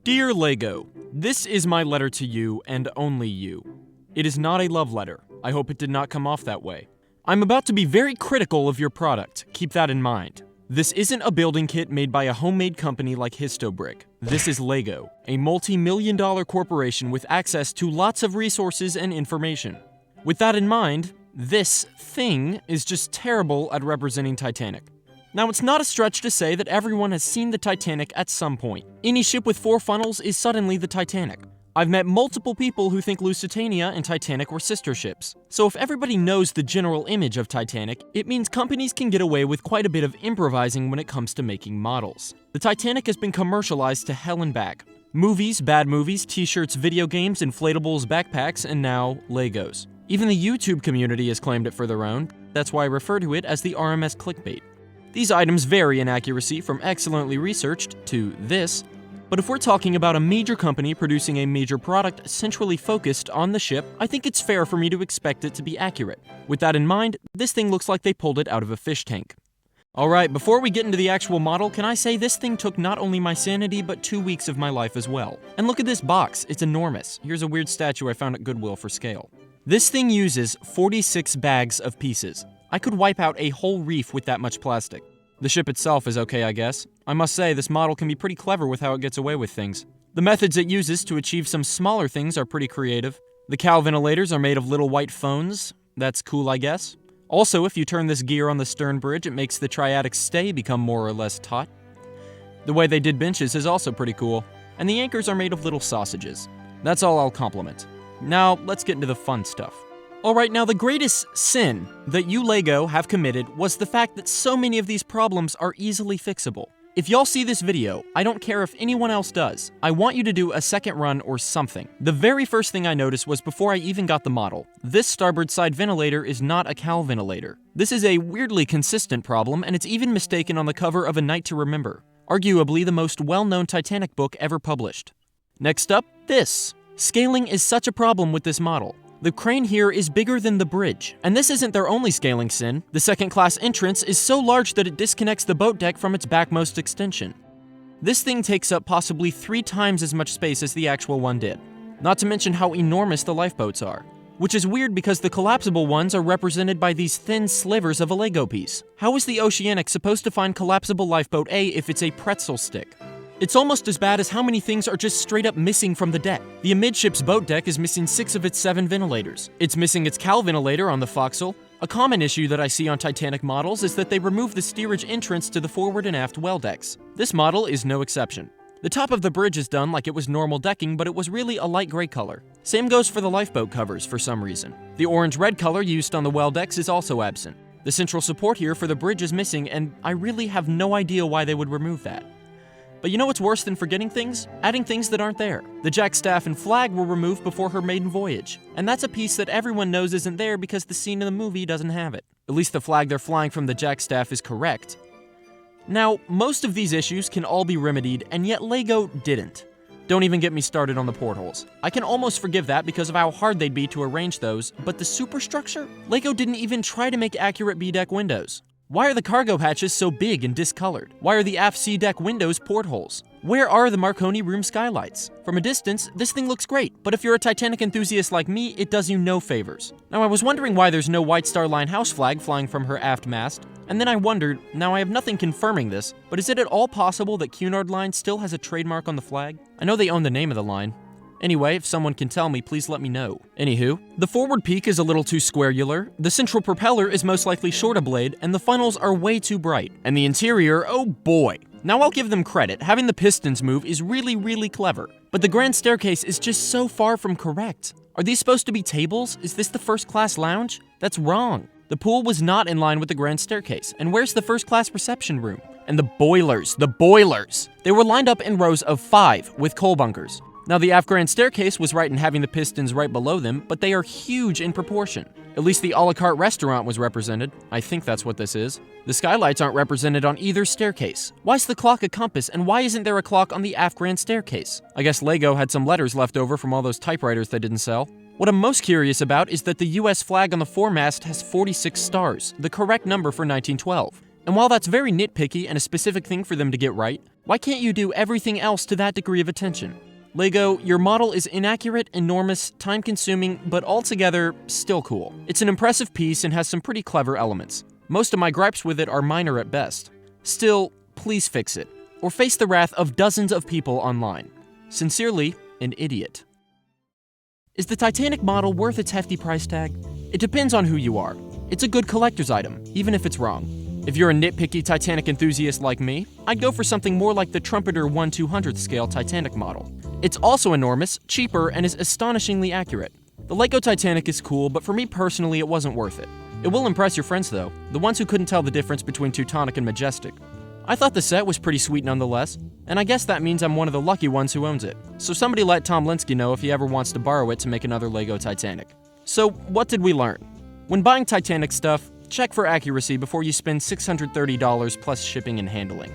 Dear Lego, this is my letter to you and only you. It is not a love letter. I hope it did not come off that way. I'm about to be very critical of your product. Keep that in mind. This isn't a building kit made by a homemade company like Histobrick. This is Lego, a multi-million-dollar corporation with access to lots of resources and information. With that in mind, this thing is just terrible at representing Titanic. Now, it's not a stretch to say that everyone has seen the Titanic at some point. Any ship with 4 funnels is suddenly the Titanic. I've met multiple people who think Lusitania and Titanic were sister ships. So if everybody knows the general image of Titanic, it means companies can get away with quite a bit of improvising when it comes to making models. The Titanic has been commercialized to hell and back. Movies, bad movies, t-shirts, video games, inflatables, backpacks, and now Legos. Even the YouTube community has claimed it for their own. That's why I refer to it as the RMS clickbait. These items vary in accuracy from excellently researched to this, but if we're talking about a major company producing a major product centrally focused on the ship, I think it's fair for me to expect it to be accurate. With that in mind, this thing looks like they pulled it out of a fish tank. Alright, before we get into the actual model, can I say this thing took not only my sanity, but 2 weeks of my life as well. And look at this box, it's enormous. Here's a weird statue I found at Goodwill for scale. This thing uses 46 bags of pieces. I could wipe out a whole reef with that much plastic. The ship itself is okay, I guess. I must say, this model can be pretty clever with how it gets away with things. The methods it uses to achieve some smaller things are pretty creative. The cow ventilators are made of little white phones. That's cool, I guess. Also, if you turn this gear on the stern bridge, it makes the triadic stay become more or less taut. The way they did benches is also pretty cool. And the anchors are made of little sausages. That's all I'll compliment. Now, let's get into the fun stuff. Alright, now the greatest sin that you Lego have committed was the fact that so many of these problems are easily fixable. If y'all see this video, I don't care if anyone else does, I want you to do a second run or something. The very first thing I noticed was before I even got the model. This starboard side ventilator is not a cow ventilator. This is a weirdly consistent problem, and it's even mistaken on the cover of A Night to Remember, arguably the most well-known Titanic book ever published. Next up, this. Scaling is such a problem with this model. The crane here is bigger than the bridge, and this isn't their only scaling sin. The second-class entrance is so large that it disconnects the boat deck from its backmost extension. This thing takes up possibly 3 times as much space as the actual one did, not to mention how enormous the lifeboats are, which is weird because the collapsible ones are represented by these thin slivers of a Lego piece. How is the Oceanic supposed to find collapsible lifeboat A if it's a pretzel stick? It's almost as bad as how many things are just straight up missing from the deck. The amidship's boat deck is missing 6 of its 7 ventilators. It's missing its cow ventilator on the forecastle. A common issue that I see on Titanic models is that they remove the steerage entrance to the forward and aft well decks. This model is no exception. The top of the bridge is done like it was normal decking, but it was really a light gray color. Same goes for the lifeboat covers for some reason. The orange-red color used on the well decks is also absent. The central support here for the bridge is missing, and I really have no idea why they would remove that. But you know what's worse than forgetting things? Adding things that aren't there. The jackstaff and flag were removed before her maiden voyage, and that's a piece that everyone knows isn't there because the scene in the movie doesn't have it. At least the flag they're flying from the jackstaff is correct. Now, most of these issues can all be remedied, and yet Lego didn't. Don't even get me started on the portholes. I can almost forgive that because of how hard they'd be to arrange those, but the superstructure? Lego didn't even try to make accurate B-deck windows. Why are the cargo hatches so big and discolored? Why are the aft C-deck windows portholes? Where are the Marconi room skylights? From a distance, this thing looks great, but if you're a Titanic enthusiast like me, it does you no favors. Now, I was wondering why there's no White Star Line house flag flying from her aft mast, and then I wondered, now I have nothing confirming this, but is it at all possible that Cunard Line still has a trademark on the flag? I know they own the name of the line. Anyway, if someone can tell me, please let me know. Anywho, the forward peak is a little too squarular, the central propeller is most likely short a blade, and the funnels are way too bright. And the interior, oh boy. Now I'll give them credit, having the pistons move is really clever. But the grand staircase is just so far from correct. Are these supposed to be tables? Is this the first-class lounge? That's wrong. The pool was not in line with the grand staircase, and where's the first-class reception room? And the boilers! They were lined up in rows of 5 with coal bunkers. Now, the aft grand staircase was right in having the pistons right below them, but they are huge in proportion. At least the a la carte restaurant was represented. I think that's what this is. The skylights aren't represented on either staircase. Why's the clock a compass, and why isn't there a clock on the aft grand staircase? I guess Lego had some letters left over from all those typewriters they didn't sell. What I'm most curious about is that the US flag on the foremast has 46 stars, the correct number for 1912. And while that's very nitpicky and a specific thing for them to get right, why can't you do everything else to that degree of attention? Lego, your model is inaccurate, enormous, time-consuming, but altogether, still cool. It's an impressive piece and has some pretty clever elements. Most of my gripes with it are minor at best. Still, please fix it, or face the wrath of dozens of people online. Sincerely, an idiot. Is the Titanic model worth its hefty price tag? It depends on who you are. It's a good collector's item, even if it's wrong. If you're a nitpicky Titanic enthusiast like me, I'd go for something more like the Trumpeter 1/200th scale Titanic model. It's also enormous, cheaper, and is astonishingly accurate. The Lego Titanic is cool, but for me personally, it wasn't worth it. It will impress your friends though, the ones who couldn't tell the difference between Teutonic and Majestic. I thought the set was pretty sweet nonetheless, and I guess that means I'm one of the lucky ones who owns it. So somebody let Tom Lynskey know if he ever wants to borrow it to make another Lego Titanic. So what did we learn? When buying Titanic stuff, check for accuracy before you spend $630 plus shipping and handling.